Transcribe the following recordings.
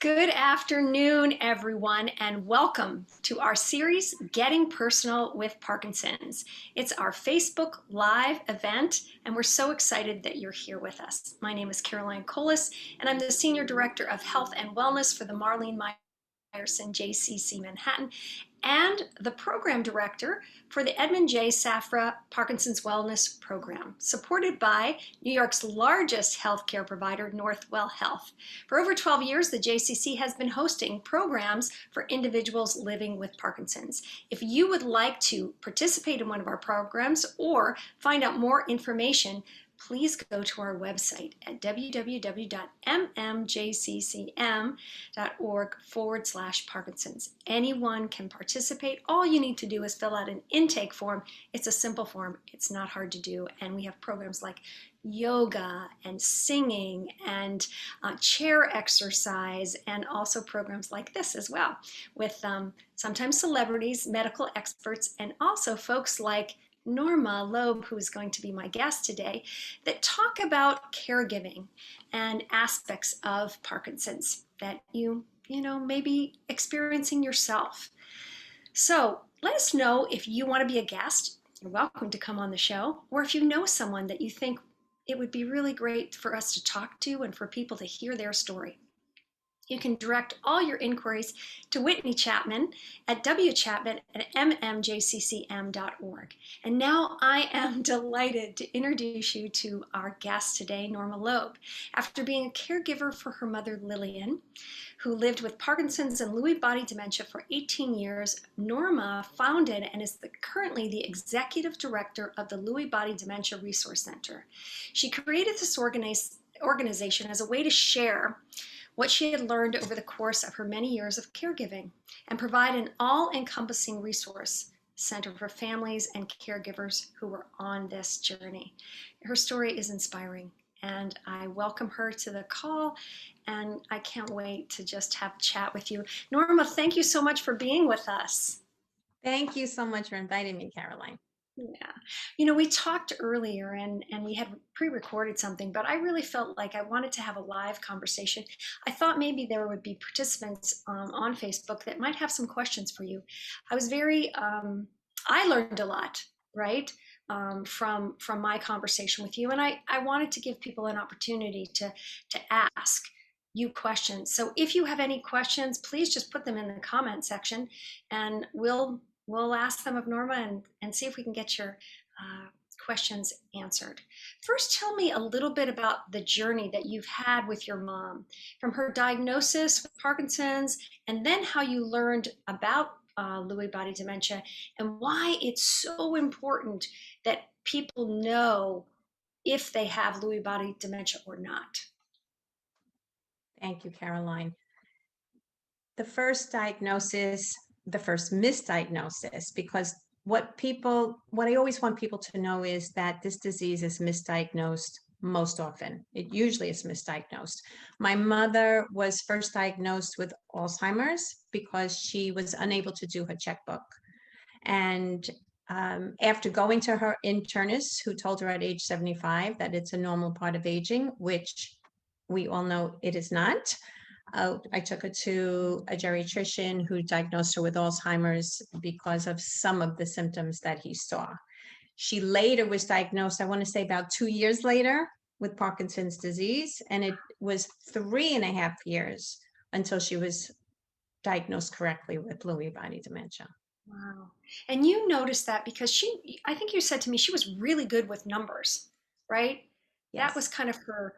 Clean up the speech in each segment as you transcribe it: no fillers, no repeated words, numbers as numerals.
Good afternoon, everyone, and welcome to our series, Getting Personal with Parkinson's. It's our Facebook Live event, and we're so excited that you're here with us. My name is Caroline Colas, and I'm the Senior Director of Health and Wellness for the Marlene Meyerson JCC Manhattan, and the Program Director for the Edmund J. Safra Parkinson's Wellness Program, supported by New York's largest healthcare provider, Northwell Health. For over 12 years, the JCC has been hosting programs for individuals living with Parkinson's. If you would like to participate in one of our programs or find out more information, please go to our website at www.mmjccm.org/Parkinson's. Anyone can participate. All you need to do is fill out an intake form. It's a simple form. It's not hard to do. And we have programs like yoga and singing and chair exercise, and also programs like this as well with sometimes celebrities, medical experts, and also folks like Norma Loeb, who is going to be my guest today, that talk about caregiving and aspects of Parkinson's that you may be experiencing yourself. So let us know if you want to be a guest. You're welcome to come on the show, or if you know someone that you think it would be really great for us to talk to and for people to hear their story. You can direct all your inquiries to Whitney Chapman at wchapman@mmjccm.org. And now I am delighted to introduce you to our guest today, Norma Loeb. After being a caregiver for her mother, Lillian, who lived with Parkinson's and Lewy body dementia for 18 years, Norma founded and is currently the executive director of the Lewy Body Dementia Resource Center. She created this organization as a way to share what she had learned over the course of her many years of caregiving and provide an all-encompassing resource center for families and caregivers who were on this journey. Her story is inspiring, and I welcome her to the call, and I can't wait to just have a chat with you. Norma, thank you so much for being with us. Thank you so much for inviting me, Caroline. Yeah. We talked earlier and we had pre-recorded something, but I really felt like I wanted to have a live conversation. I thought maybe there would be participants on Facebook that might have some questions for you. I was I learned a lot, right, from my conversation with you. And I wanted to give people an opportunity to ask you questions. So if you have any questions, please just put them in the comment section, and we'll ask them of Norma and see if we can get your questions answered. First, tell me a little bit about the journey that you've had with your mom, from her diagnosis with Parkinson's, and then how you learned about Lewy body dementia, and why it's so important that people know if they have Lewy body dementia or not. Thank you, Caroline. The first misdiagnosis, because what I always want people to know is that this disease is misdiagnosed most often. It usually is misdiagnosed. My mother was first diagnosed with Alzheimer's because she was unable to do her checkbook. And after going to her internist, who told her at age 75 that it's a normal part of aging, which we all know it is not, I took her to a geriatrician who diagnosed her with Alzheimer's because of some of the symptoms that he saw. She later was diagnosed, I want to say about 2 years later, with Parkinson's disease, and it was 3.5 years until she was diagnosed correctly with Lewy body dementia. Wow. And you noticed that because I think you said to me, she was really good with numbers, right? Yes. That was kind of her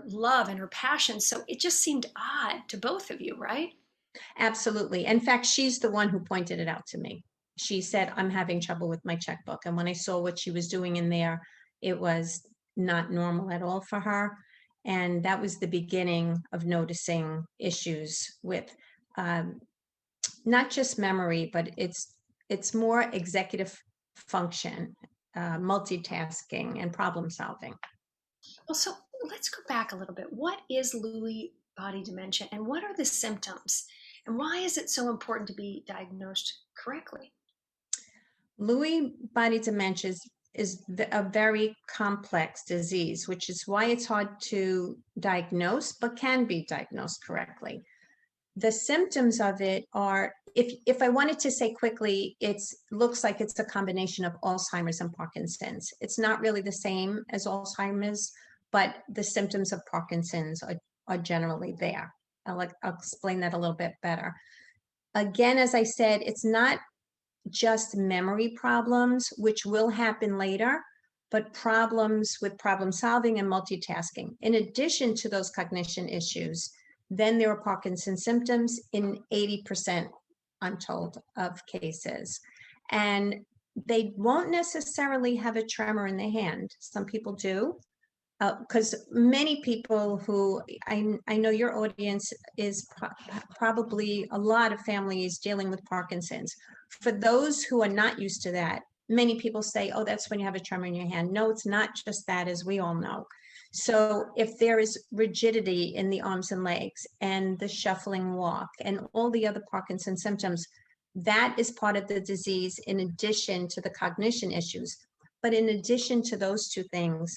love and her passion. So it just seemed odd to both of you, right? Absolutely. In fact, she's the one who pointed it out to me. She said, I'm having trouble with my checkbook. And when I saw what she was doing in there, it was not normal at all for her. And that was the beginning of noticing issues with not just memory, but it's more executive function, multitasking, and problem solving. Well, so let's go back a little bit. What is Lewy body dementia, and what are the symptoms? And why is it so important to be diagnosed correctly? Lewy body dementia is a very complex disease, which is why it's hard to diagnose, but can be diagnosed correctly. The symptoms of it are, if I wanted to say quickly, looks like it's a combination of Alzheimer's and Parkinson's. It's not really the same as Alzheimer's, but the symptoms of Parkinson's are generally there. I'll explain that a little bit better. Again, as I said, it's not just memory problems, which will happen later, but problems with problem solving and multitasking. In addition to those cognition issues, then there are Parkinson's symptoms in 80%, I'm told, of cases. And they won't necessarily have a tremor in the hand. Some people do, because many people who I know your audience is probably a lot of families dealing with Parkinson's. For those who are not used to that, many people say, oh, that's when you have a tremor in your hand. No, it's not just that, as we all know. So if there is rigidity in the arms and legs and the shuffling walk and all the other Parkinson symptoms, that is part of the disease in addition to the cognition issues. But in addition to those two things,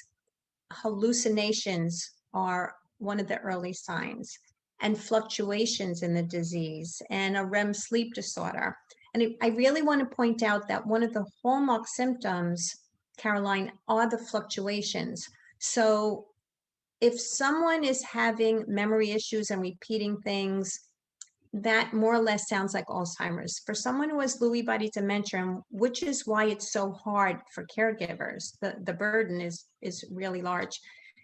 hallucinations are one of the early signs, and fluctuations in the disease, and a REM sleep disorder. And I really want to point out that one of the hallmark symptoms, Caroline, are the fluctuations. So if someone is having memory issues and repeating things, that more or less sounds like Alzheimer's. For someone who has Lewy body dementia, which is why it's so hard for caregivers, the burden is really large,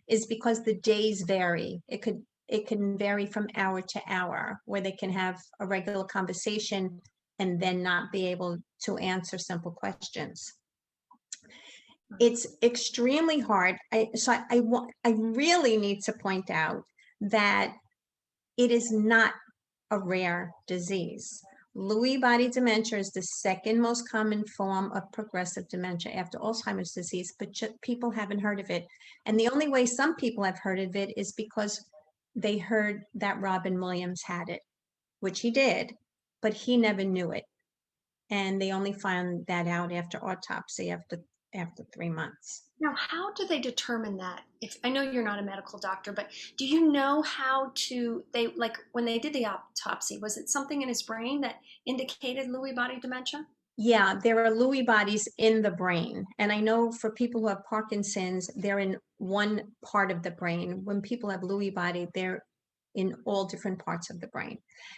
is because the days vary. It can vary from hour to hour, where they can have a regular conversation and then not be able to answer simple questions. It's extremely hard. I really need to point out that it is not a rare disease. Lewy body dementia is the second most common form of progressive dementia after Alzheimer's disease, but people haven't heard of it. And the only way some people have heard of it is because they heard that Robin Williams had it, which he did, but he never knew it. And they only found that out after autopsy, after 3 months. Now, how do they determine that? If I know you're not a medical doctor, but do you know how like when they did the autopsy, was it something in his brain that indicated Lewy body dementia? Yeah, there are Lewy bodies in the brain. And I know for people who have Parkinson's, they're in one part of the brain. When people have Lewy body, they're in all different parts of the brain.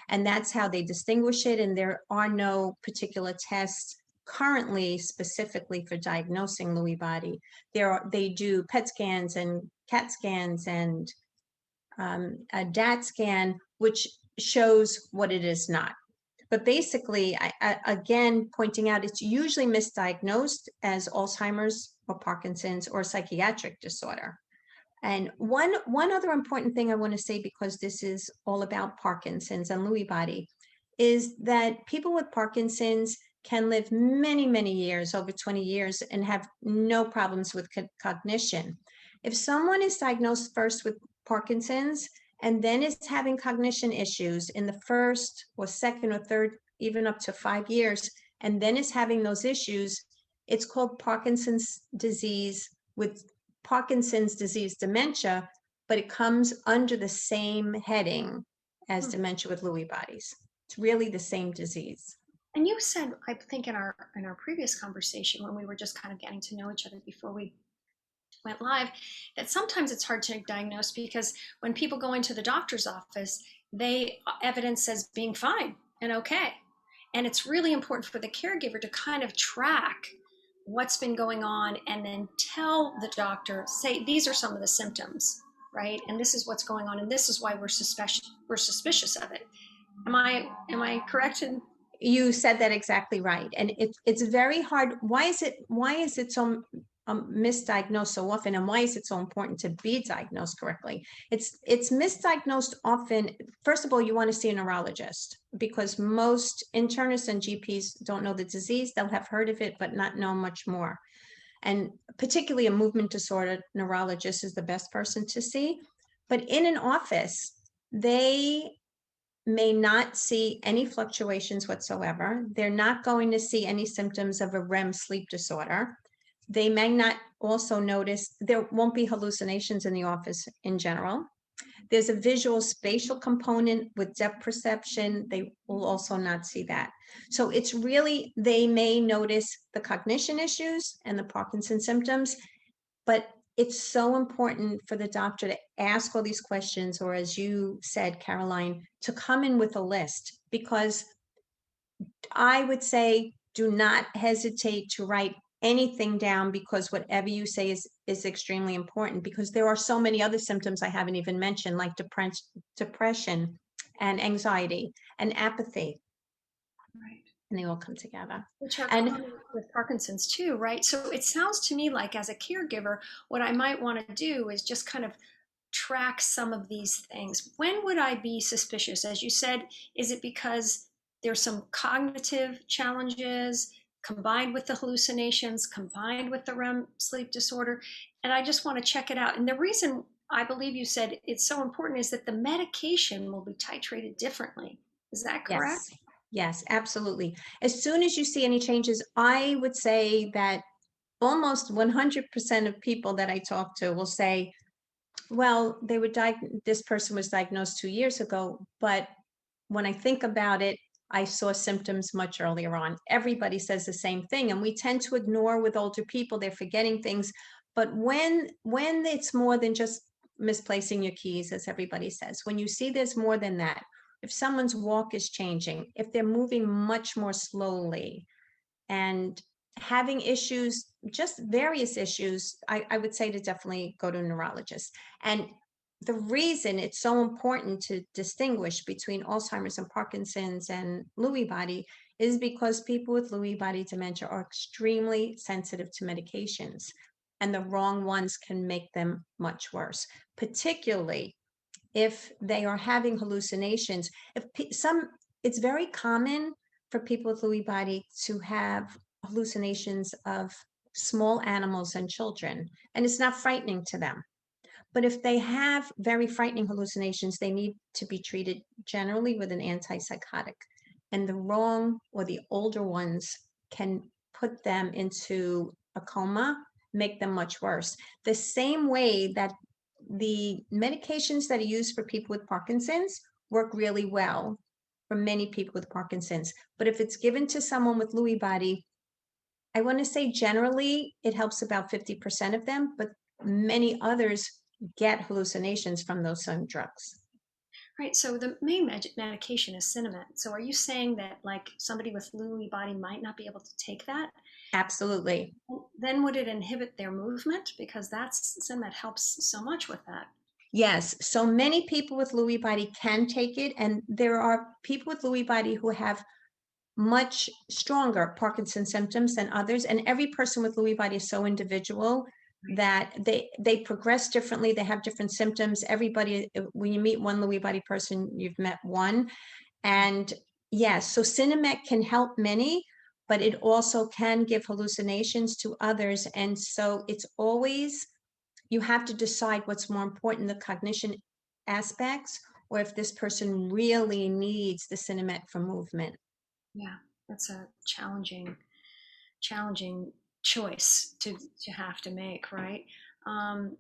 And that's how they distinguish it. And there are no particular tests currently specifically for diagnosing Lewy body. They do PET scans and CAT scans and a DAT scan, which shows what it is not. But basically, again, pointing out, it's usually misdiagnosed as Alzheimer's or Parkinson's or psychiatric disorder. And one other important thing I want to say, because this is all about Parkinson's and Lewy body, is that people with Parkinson's can live many, many years, over 20 years, and have no problems with cognition. If someone is diagnosed first with Parkinson's and then is having cognition issues in the first or second or third, even up to 5 years, and then is having those issues, it's called Parkinson's disease with Parkinson's disease dementia, but it comes under the same heading as dementia with Lewy bodies. It's really the same disease. And you said, I think in our previous conversation, when we were just kind of getting to know each other before we went live, that sometimes it's hard to diagnose because when people go into the doctor's office, evidence says being fine and okay. And it's really important for the caregiver to kind of track what's been going on and then tell the doctor, say, these are some of the symptoms, right? And this is what's going on, and this is why we're suspicious of it. Am I correct in? You said that exactly right. And it's very hard. Why is it so misdiagnosed so often, and why is it so important to be diagnosed correctly? It's misdiagnosed often. First of all, you want to see a neurologist, because most internists and GPs don't know the disease. They'll have heard of it, but not know much more. And particularly a movement disorder neurologist is the best person to see. But in an office, they may not see any fluctuations whatsoever. They're not going to see any symptoms of a REM sleep disorder. They may not also notice, there won't be hallucinations in the office in general. there's a visual spatial component with depth perception, they will also not see that. So it's really, they may notice the cognition issues and the Parkinson symptoms, but it's so important for the doctor to ask all these questions, or as you said, Caroline, to come in with a list, because I would say do not hesitate to write anything down, because whatever you say is extremely important, because there are so many other symptoms I haven't even mentioned, like depression and anxiety and apathy, Right. and they all come together. Which are And common with Parkinson's too, right? So it sounds to me like as a caregiver, what I might want to do is just kind of track some of these things. When would I be suspicious? As you said, is it because there's some cognitive challenges combined with the hallucinations, combined with the REM sleep disorder? And I just want to check it out. And the reason I believe you said it's so important is that the medication will be titrated differently. Is that yes, correct? yes, absolutely. As soon as you see any changes, I would say that almost 100% of people that I talk to will say, well, this person was diagnosed 2 years ago, but when I think about it, I saw symptoms much earlier on. Everybody says the same thing, and we tend to ignore with older people. They're forgetting things. But when it's more than just misplacing your keys, as everybody says, when you see there's more than that, if someone's walk is changing, if they're moving much more slowly, and having issues, just various issues, I would say to definitely go to a neurologist. And the reason it's so important to distinguish between Alzheimer's and Parkinson's and Lewy body is because people with Lewy body dementia are extremely sensitive to medications, and the wrong ones can make them much worse, particularly if they are having hallucinations. It's very common for people with Lewy body to have hallucinations of small animals and children, and it's not frightening to them. But if they have very frightening hallucinations, they need to be treated generally with an antipsychotic. And the wrong or the older ones can put them into a coma, make them much worse. The same way that the medications that are used for people with Parkinson's work really well for many people with Parkinson's. But if it's given to someone with Lewy body, I want to say generally it helps about 50% of them, but many others get hallucinations from those same drugs. Right. So the main medication is cinnamon. So are you saying that like somebody with Lewy body might not be able to take that? Absolutely. Then would it inhibit their movement? Because that's cinnamon helps so much with that. Yes. So many people with Lewy body can take it. And there are people with Lewy body who have much stronger Parkinson symptoms than others. And every person with Lewy body is so individual Right. that they progress differently. They have different symptoms. Everybody, when you meet one Lewy body person, you've met one. And yes, so Cinemet can help many, but it also can give hallucinations to others. And so it's always, you have to decide what's more important, the cognition aspects, or if this person really needs the Cinemet for movement. Yeah, that's a challenging choice to have to make, right? Um,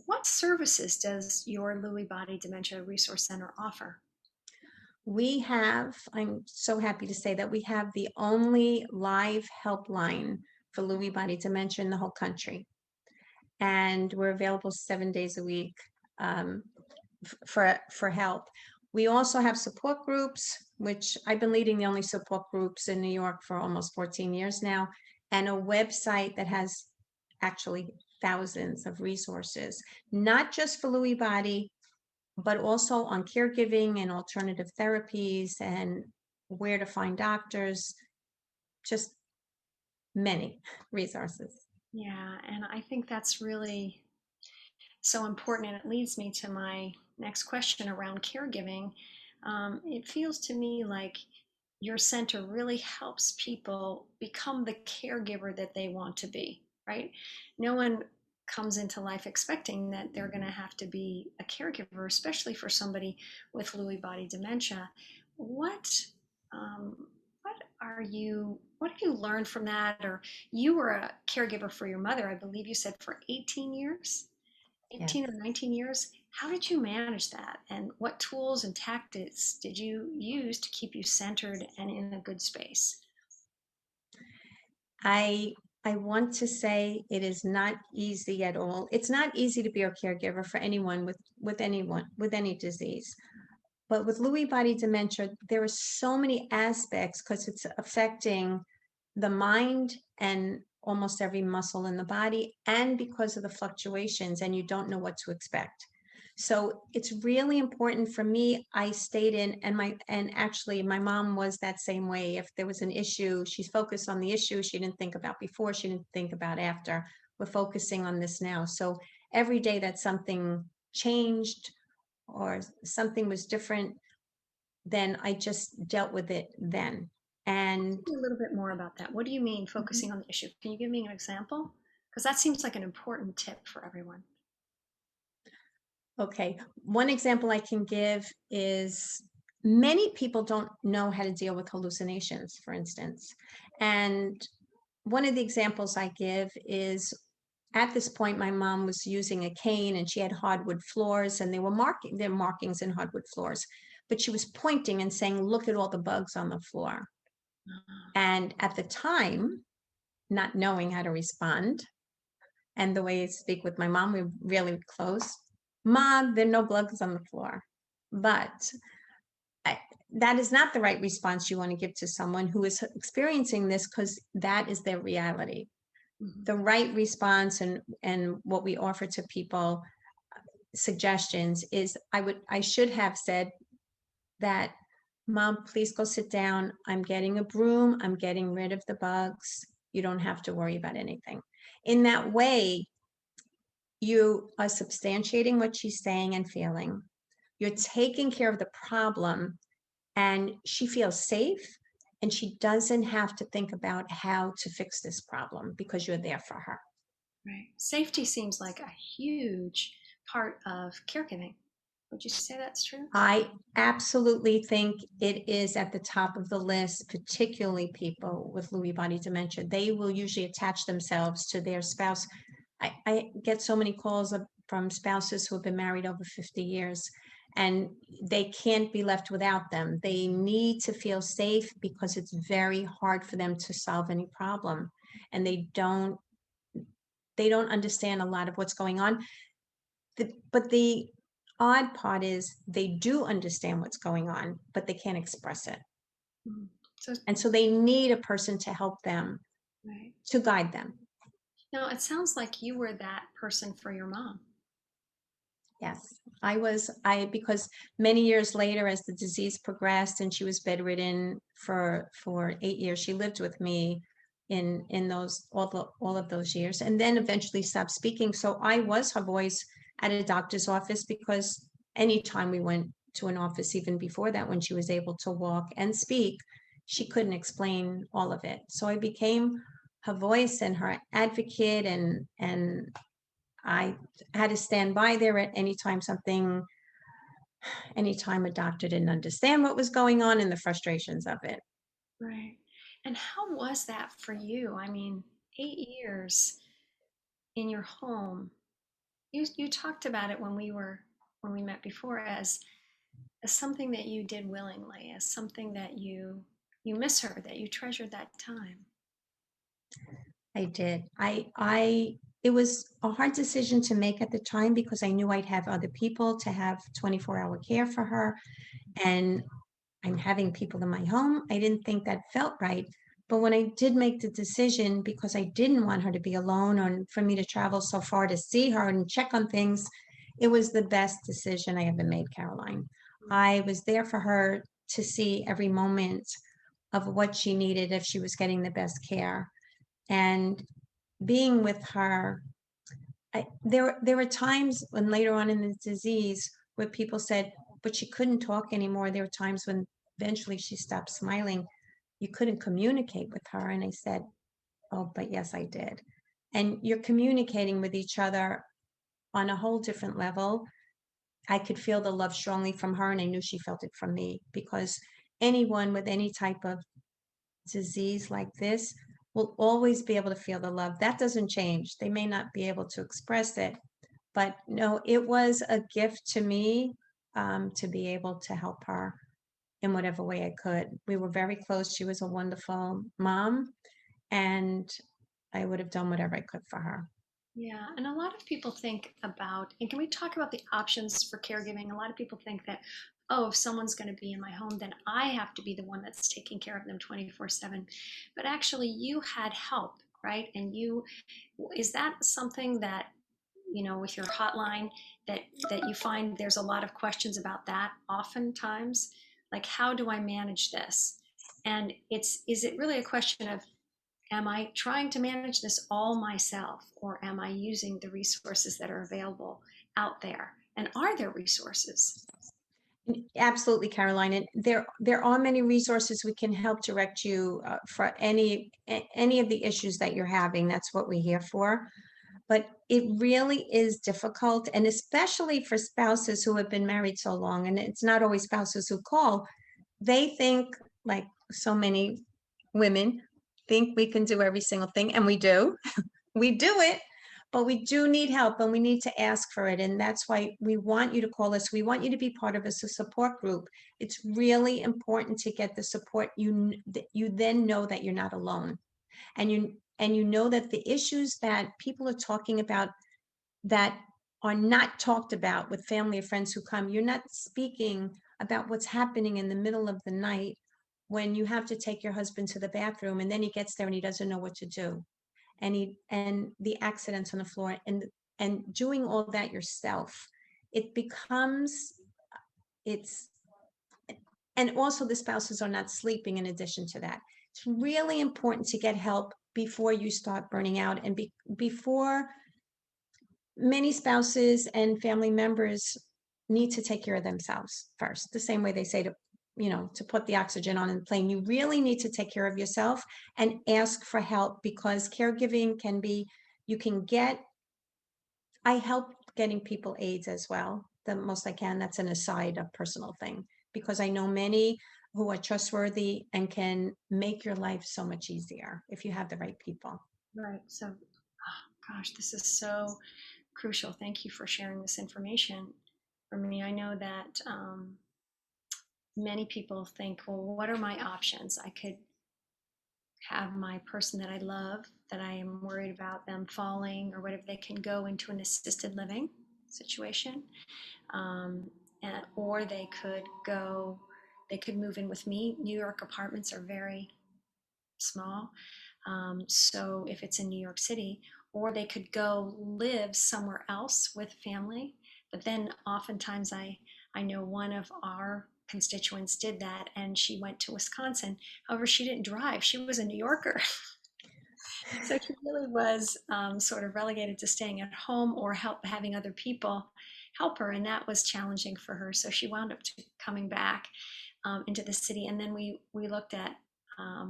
what services does your Lewy Body Dementia Resource Center offer? I'm so happy to say that we have the only live helpline for Lewy body dementia in the whole country. And we're available 7 days a week for help. We also have support groups, which I've been leading the only support groups in New York for almost 14 years now, and a website that has actually thousands of resources, not just for Lewy body, but also on caregiving and alternative therapies and where to find doctors, just many resources. Yeah, and I think that's really so important. And it leads me to my next question around caregiving. It feels to me like your center really helps people become the caregiver that they want to be, right? No one comes into life expecting that they're going to have to be a caregiver, especially for somebody with Lewy body dementia. What what what have you learned from that? Or you were a caregiver for your mother, I believe you said for 18 years, Yes. 18 or 19 years. How did you manage that? And what tools and tactics did you use to keep you centered and in a good space? I I want to say it is not easy at all. It's not easy to be a caregiver for anyone with any disease. But with Lewy body dementia, there are so many aspects because it's affecting the mind and almost every muscle in the body, and because of the fluctuations, and you don't know what to expect. So it's really important for me. I stayed in, and actually my mom was that same way. If there was an issue, she's focused on the issue. She didn't think about before, she didn't think about after. We're focusing on this now. So every day that something changed or something was different, then I just dealt with it then. And A little bit more about that. What do you mean Mhm. focusing on the issue? Can you give me an example? Because that seems like an important tip for everyone. Okay, one example I can give is many people don't know how to deal with hallucinations, for instance. And one of the examples I give is at this point, my mom was using a cane and she had hardwood floors, and there were markings in hardwood floors, but she was pointing and saying, "Look at all the bugs on the floor." Ah, And at the time, not knowing how to respond, and the way I speak with my mom, we're really close. Mom, there are no bugs on the floor. But I, that is not the right response you want to give to someone who is experiencing this, because that is their reality. mhm. The right response, and what we offer to people, suggestions, is I should have said that, "Mom, please go sit down. I'm getting a broom. I'm getting rid of the bugs. You don't have to worry about anything." In that way, you are substantiating what she's saying and feeling. You're taking care of the problem, and she feels safe, and she doesn't have to think about how to fix this problem because you're there for her. Right. Safety seems like a huge part of caregiving. Would you say that's true? I absolutely think it is at the top of the list, particularly people with Lewy body dementia. They will usually attach themselves to their spouse. I get so many calls from spouses who have been married over 50 years, and they can't be left without them. They need to feel safe because it's very hard for them to solve any problem. And they don't understand a lot of what's going on. But the odd part is they do understand what's going on, but they can't express it. Mhm. So, And so they need a person to help them, right. to guide them. Now, it sounds like you were that person for your mom. Yes, because many years later, as the disease progressed and she was bedridden for 8 years, she lived with me in those all of those years, and then eventually stopped speaking. So I was her voice at a doctor's office, because anytime we went to an office, even before that, when she was able to walk and speak, she couldn't explain all of it. So I became her voice and her advocate, and I had to stand by there at anytime a doctor didn't understand what was going on and the frustrations of it. Right. And how was that for you? I mean, 8 years in your home. You talked about it when we met before as something that you did willingly, as something that you miss her, that you treasured that time. I did. It was a hard decision to make at the time, because I knew I'd have other people to have 24-hour care for her. And I'm having people in my home. I didn't think that felt right. But when I did make the decision, because I didn't want her to be alone, or for me to travel so far to see her and check on things, it was the best decision I ever made, Caroline. I was there for her to see every moment of what she needed, if she was getting the best care. And being with her, there were times when later on in the disease where people said, "But she couldn't talk anymore." There were times when eventually she stopped smiling. "You couldn't communicate with her." And I said, "Oh, but yes, I did." And you're communicating with each other on a whole different level. I could feel the love strongly from her, and I knew she felt it from me, because anyone with any type of disease like this will always be able to feel the love. That doesn't change. They may not be able to express it, But no, it was a gift to me, to be able to help her in whatever way I could. We were very close. She was a wonderful mom, and I would have done whatever I could for her. Yeah, and a lot of people think about, and can we talk about the options for caregiving? A lot of people think that, oh, if someone's going to be in my home, then I have to be the one that's taking care of them 24/7. But actually, you had help, right? And is that something that, with your hotline, that you find there's a lot of questions about that oftentimes? Like, how do I manage this? And is it really a question of, am I trying to manage this all myself, or am I using the resources that are available out there? And are there resources? Absolutely, Caroline. And there are many resources we can help direct you, for any of the issues that you're having. That's what we're here for. But it really is difficult, and especially for spouses who have been married so long, and it's not always spouses who call. They think, like so many women, think we can do every single thing, and we do. We do it, but we do need help, and we need to ask for it. And that's why we want you to call us. We want you to be part of a support group. It's really important to get the support. That you then know that you're not alone, and you know that the issues that people are talking about that are not talked about with family or friends who come, you're not speaking about what's happening in the middle of the night when you have to take your husband to the bathroom, and then he gets there and he doesn't know what to do, and the accidents on the floor, and doing all that yourself. It becomes it's And also the spouses are not sleeping in addition to that. It's really important to get help before you start burning out, and before many spouses and family members need to take care of themselves first. The same way they say to put the oxygen on in the plane, you really need to take care of yourself and ask for help, because caregiving can be, you can get, I help getting people aids as well, the most I can. That's an aside, a personal thing, because I know many who are trustworthy and can make your life so much easier if you have the right people. Right. So, oh, gosh, this is so crucial. Thank you for sharing this information for me. I know that many people think, well, what are my options? I could have my person that I love, that I am worried about them falling or whatever, they can go into an assisted living situation. Um, or they could move in with me. New York apartments are very small. So if it's in New York City, or they could go live somewhere else with family. But then oftentimes I know one of our constituents did that, and she went to Wisconsin. However, she didn't drive. She was a New Yorker. So she really was sort of relegated to staying at home or having other people help her, and that was challenging for her. So she wound up coming back into the city, and then we looked at,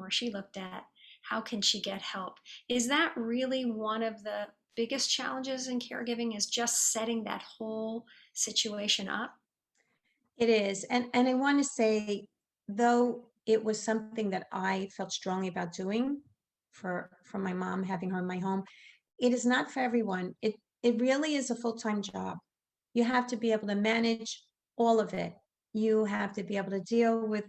or she looked at, how can she get help? Is that really one of the biggest challenges in caregiving? Is just setting that whole situation up? It is. And I want to say, though it was something that I felt strongly about doing for my mom, having her in my home, it is not for everyone. It really is a full-time job. You have to be able to manage all of it. You have to be able to deal with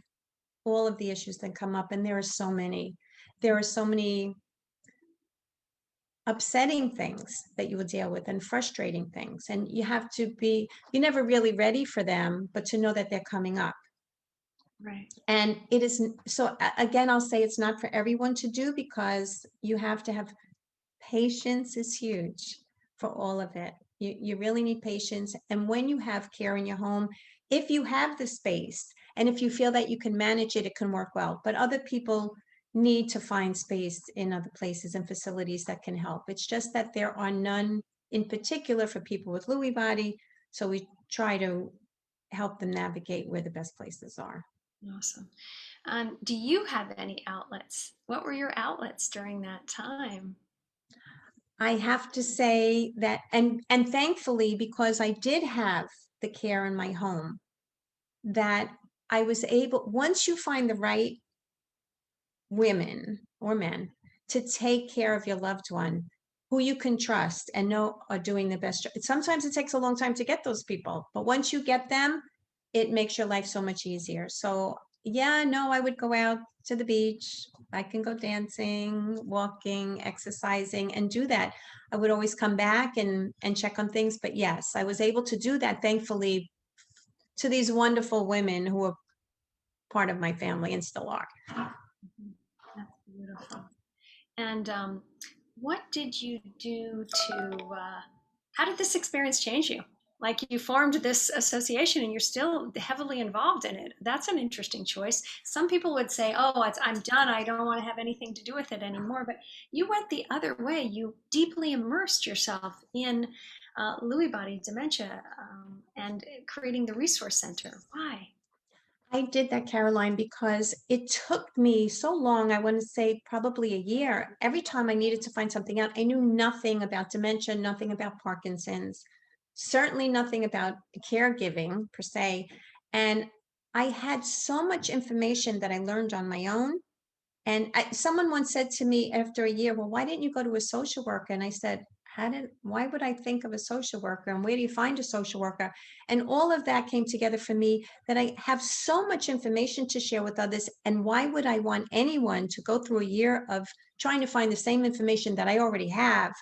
all of the issues that come up, and there are so many. There are so many upsetting things that you will deal with, and frustrating things, and you're never really ready for them, but to know that they're coming up. Right. And it is again, I'll say it's not for everyone to do, because you have to have patience is huge for all of it. You really need patience. And when you have care in your home, if you have the space and if you feel that you can manage it, it can work well. But other people need to find space in other places and facilities that can help. It's just that there are none in particular for people with Lewy body. So we try to help them navigate where the best places are. Awesome. Do you have any outlets? What were your outlets during that time? I have to say that, and thankfully, because I did have the care in my home, that I was able, once you find the right women or men to take care of your loved one, who you can trust and know are doing the best. Sometimes it takes a long time to get those people, but once you get them, it makes your life so much easier. So yeah, no, I would go out to the beach. I can go dancing, walking, exercising, and do that. I would always come back and check on things. But yes, I was able to do that, thankfully, to these wonderful women who are part of my family and still are. Mhm. That's beautiful. And what did you do how did this experience change you? Like you formed this association and you're still heavily involved in it. That's an interesting choice. Some people would say, oh, I'm done. I don't want to have anything to do with it anymore. But you went the other way. You deeply immersed yourself in Lewy body dementia and creating the resource center. Why? I did that, Caroline, because it took me so long. I want to say probably a year. Every time I needed to find something out, I knew nothing about dementia, nothing about Parkinson's, certainly nothing about caregiving per se. And I had so much information that I learned on my own. And someone once said to me after a year, well, why didn't you go to a social worker? And I said, why would I think of a social worker? And where do you find a social worker? And all of that came together for me that I have so much information to share with others. And why would I want anyone to go through a year of trying to find the same information that I already have?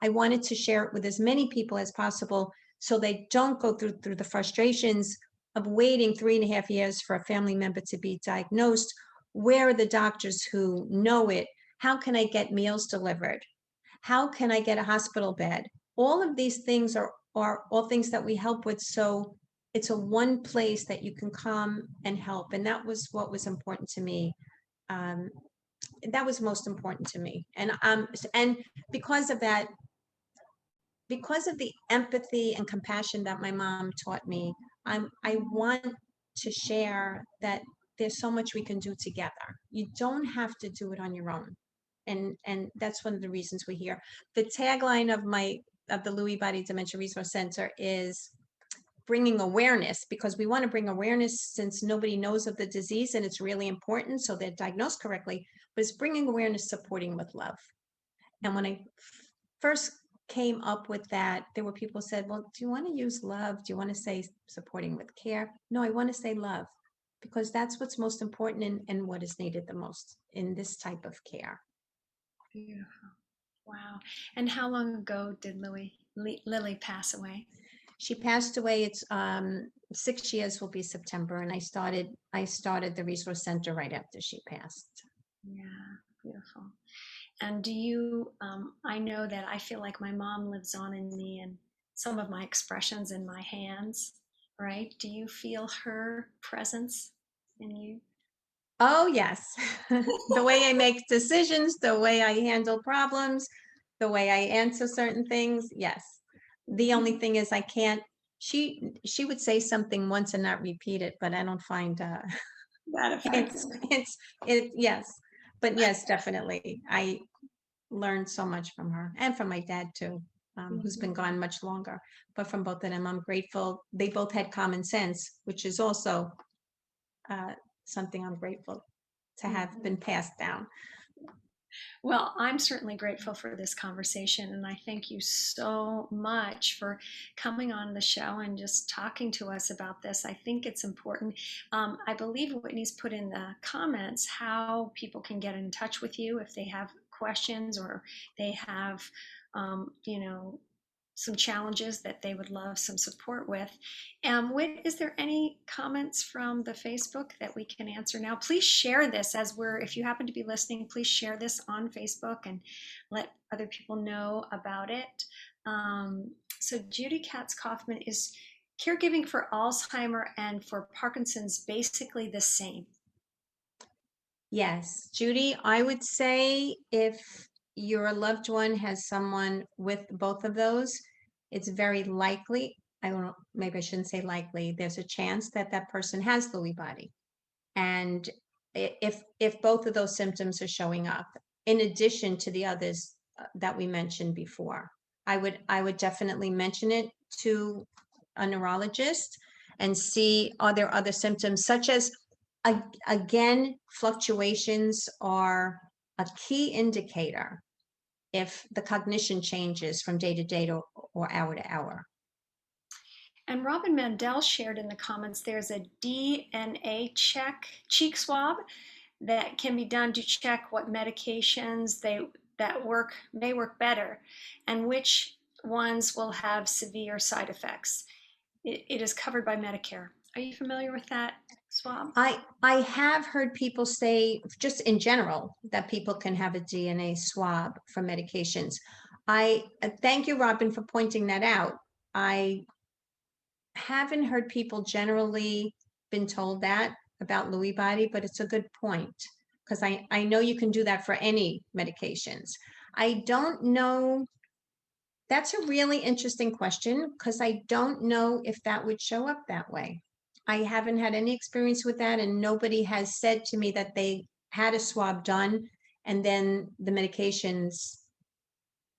I wanted to share it with as many people as possible so they don't go through the frustrations of waiting 3.5 years for a family member to be diagnosed. Where are the doctors who know it? How can I get meals delivered? How can I get a hospital bed? All of these things are all things that we help with. So it's a one place that you can come and help. And that was what was important to me. Um, that was most important to me. And because of that, because of the empathy and compassion that my mom taught me, I want to share that there's so much we can do together. You don't have to do it on your own. And that's one of the reasons we're here. The tagline of the Lewy Body Dementia Resource Center is bringing awareness, because we want to bring awareness since nobody knows of the disease and it's really important so they're diagnosed correctly, but it's bringing awareness, supporting with love. And when I first came up with that, there were people who said, well, do you want to use love? Do you want to say supporting with care? No, I want to say love, because that's what's most important and what is needed the most in this type of care. Beautiful. Wow. And how long ago did Lily pass away? She passed away. It's 6 years will be September, and I started the resource center right after she passed. Yeah, beautiful. And I know that I feel like my mom lives on in me and some of my expressions in my hands, right? Do you feel her presence in you? Oh, yes. The way I make decisions, the way I handle problems, the way I answer certain things. Yes. The only thing is I can't, she would say something once and not repeat it, but I don't find That effective. yes. But yes, definitely. I learned so much from her and from my dad too, who's been gone much longer. But from both of them, I'm grateful. They both had common sense, which is also uh, something I'm grateful to have been passed down. Well, I'm certainly grateful for this conversation, and I thank you so much for coming on the show and just talking to us about this. I think it's important. I believe Whitney's put in the comments how people can get in touch with you if they have questions or they have, you know, some challenges that they would love some support with. Is there any comments from the Facebook that we can answer now? Please share this if you happen to be listening, please share this on Facebook and let other people know about it. So Judy Katz Kaufman, is caregiving for Alzheimer and for Parkinson's basically the same? Yes, Judy, I would say if your loved one has someone with both of those, it's very likely, I don't know, maybe I shouldn't say likely, there's a chance that that person has Lewy body. And if both of those symptoms are showing up, in addition to the others that we mentioned before, I would definitely mention it to a neurologist and see, are there other symptoms such as, again, fluctuations are a key indicator. if the cognition changes from day to day or hour to hour. And Robin Mandel shared in the comments there's a DNA cheek swab that can be done to check what medications may work better and which ones will have severe side effects. It is covered by Medicare. Are you familiar with that swab? I have heard people say, just in general, that people can have a DNA swab for medications. I thank you, Robin, for pointing that out. I haven't heard people generally been told that about Lewy body, but it's a good point because I know you can do that for any medications. I don't know. That's a really interesting question because I don't know if that would show up that way. I haven't had any experience with that, and nobody has said to me that they had a swab done and then the medications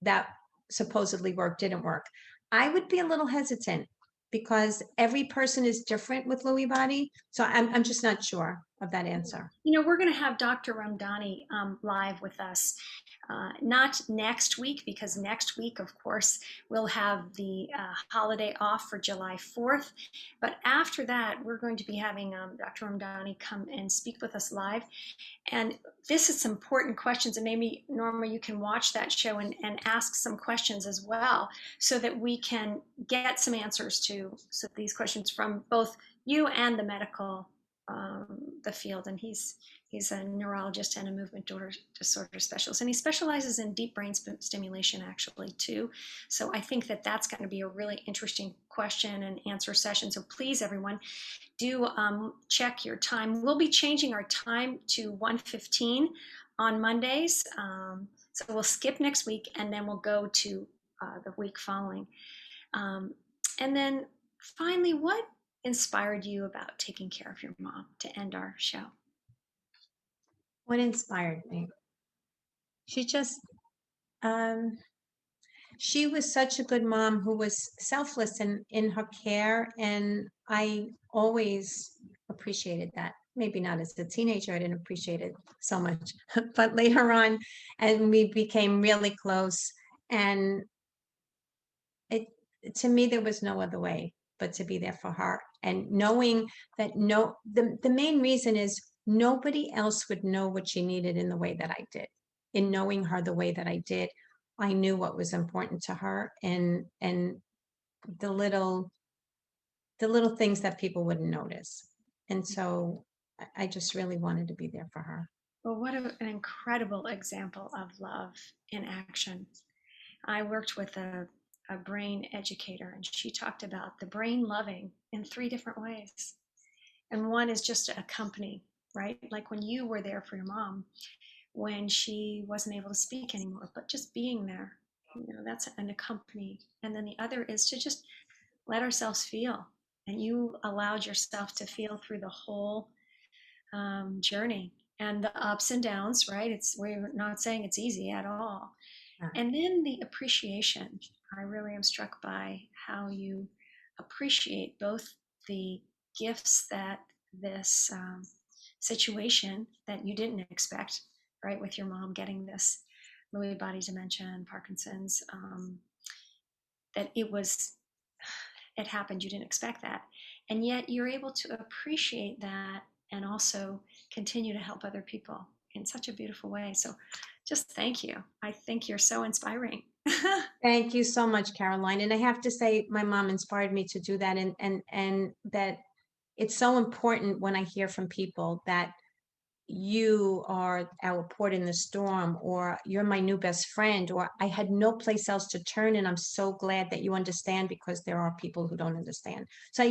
that supposedly work didn't work. I would be a little hesitant because every person is different with Lewy body. So I'm just not sure of that answer. We're going to have Dr. Ramdani live with us. Not next week, because next week, of course, we'll have the holiday off for July 4th. But after that, we're going to be having Dr. Ramdani come and speak with us live. And this is some important questions. And maybe, Norma, you can watch that show and ask some questions as well so that we can get some answers to these questions from both you and the medical the field. And he's a neurologist and a movement disorder specialist, and he specializes in deep brain stimulation actually too. So I think that that's going to be a really interesting question and answer session. So please, everyone, do check your time. We'll be changing our time to 1:15 on Mondays. So we'll skip next week and then we'll go to the week following. And then finally, what inspired you about taking care of your mom to end our show? What inspired me? She just, she was such a good mom who was selfless in her care, and I always appreciated that. Maybe not as a teenager, I didn't appreciate it so much, but later on, and we became really close. And it, to me, there was no other way but to be there for her, and knowing that the main reason is nobody else would know what she needed in the way that I did. In knowing her the way that I did, I knew what was important to her, and the little things that people wouldn't notice. And so I just really wanted to be there for her. Well, what an incredible example of love in action. I worked with a brain educator, and she talked about the brain loving in 3 different ways. And one is just to accompany, right? Like when you were there for your mom when she wasn't able to speak anymore, but just being there, that's an accompany. And then the other is to just let ourselves feel. And you allowed yourself to feel through the whole journey and the ups and downs, right? We're not saying it's easy at all. And then the appreciation. I really am struck by how you appreciate both the gifts that this situation that you didn't expect, right, with your mom getting this Lewy body dementia and Parkinson's, that it happened, you didn't expect that. And yet you're able to appreciate that and also continue to help other people in such a beautiful way. So just thank you. I think you're so inspiring. Thank you so much, Caroline. And I have to say, my mom inspired me to do that, and that it's so important when I hear from people that you are our port in the storm, or you're my new best friend, or I had no place else to turn, and I'm so glad that you understand, because there are people who don't understand. So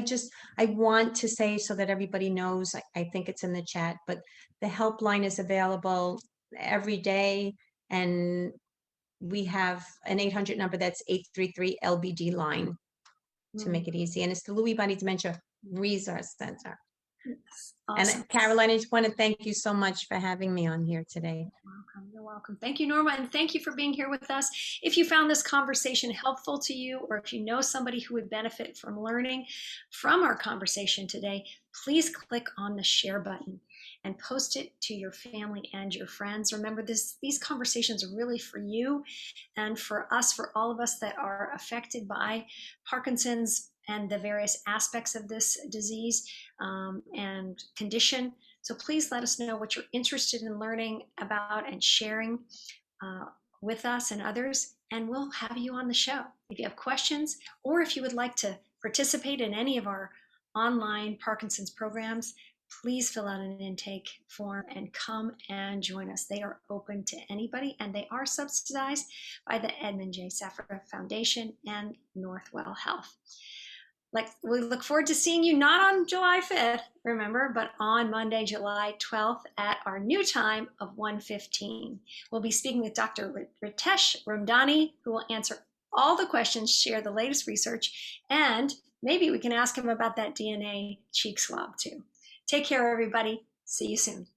I want to say, so that everybody knows, I think it's in the chat, but the helpline is available every day, and we have an 800 number, that's 833 LBD line, to make it easy. And it's the Lewy Body Dementia Resource Center. Awesome. And Caroline, I just want to thank you so much for having me on here today. You're welcome. You're You're welcome. Thank you, Norma, and thank you for being here with us. If you found this conversation helpful to you, or if you know somebody who would benefit from learning from our conversation today, please click on the share button and post it to your family and your friends. Remember, these conversations are really for you and for us, for all of us that are affected by Parkinson's and the various aspects of this disease and condition. So please let us know what you're interested in learning about and sharing with us and others, and we'll have you on the show. If you have questions, or if you would like to participate in any of our online Parkinson's programs, please fill out an intake form and come and join us. They are open to anybody, and they are subsidized by the Edmund J. Safra Foundation and Northwell Health. We look forward to seeing you not on July 5th, remember, but on Monday, July 12th at our new time of 1:15. We'll be speaking with Dr. Ritesh Ramdani, who will answer all the questions, share the latest research, and maybe we can ask him about that DNA cheek swab too. Take care, everybody. See you soon.